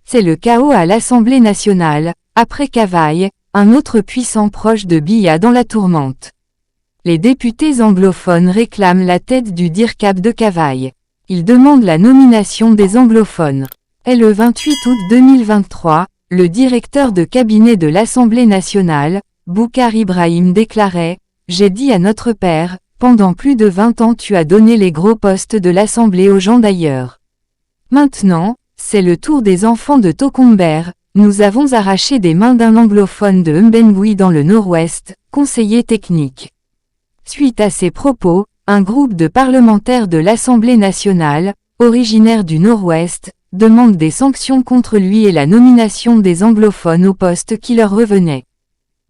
C'est le chaos à l'Assemblée nationale, après Cavaille, un autre puissant proche de Biya dans la tourmente. Les députés anglophones réclament la tête du DIRCAB de Cavaille. Ils demandent la nomination des anglophones. Et le 28 août 2023, le directeur de cabinet de l'Assemblée nationale, Boucar Ibrahim déclarait « J'ai dit à notre père, pendant plus de 20 ans tu as donné les gros postes de l'Assemblée aux gens d'ailleurs. Maintenant, c'est le tour des enfants de Tokomber, nous avons arraché des mains d'un anglophone de Mbengui dans le Nord-Ouest, conseiller technique. » Suite à ces propos, un groupe de parlementaires de l'Assemblée nationale, originaires du Nord-Ouest, demande des sanctions contre lui et la nomination des anglophones au poste qui leur revenait.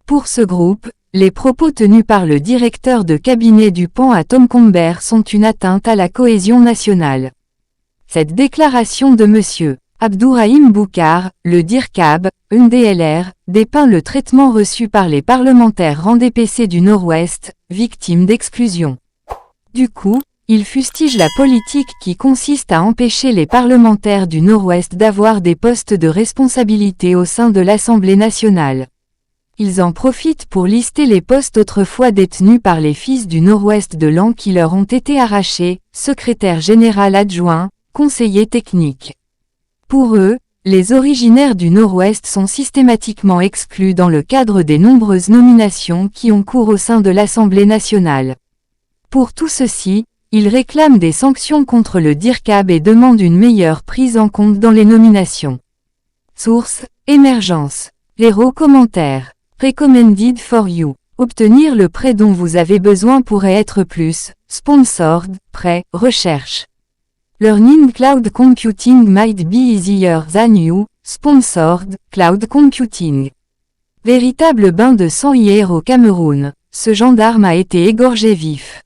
Pour ce groupe, les propos tenus par le directeur de cabinet du PAN à Tokomber sont une atteinte à la cohésion nationale. Cette déclaration de M. Abdourahim Boucar, le DIRCAB, UNDLR, dépeint le traitement reçu par les parlementaires RAND-PC du Nord-Ouest, victimes d'exclusion. Du coup, il fustige la politique qui consiste à empêcher les parlementaires du Nord-Ouest d'avoir des postes de responsabilité au sein de l'Assemblée nationale. Ils en profitent pour lister les postes autrefois détenus par les fils du Nord-Ouest de l'an qui leur ont été arrachés, secrétaire général adjoint, conseiller technique. Pour eux, les originaires du Nord-Ouest sont systématiquement exclus dans le cadre des nombreuses nominations qui ont cours au sein de l'Assemblée nationale. Pour tout ceci, ils réclament des sanctions contre le DIRCAB et demandent une meilleure prise en compte dans les nominations. Source, Émergence. Héros commentaires. Recommended for you. Obtenir le prêt dont vous avez besoin pourrait être plus. Sponsored, prêt, recherche. Learning cloud computing might be easier than you. Sponsored, cloud computing. Véritable bain de sang hier au Cameroun. Ce gendarme a été égorgé vif.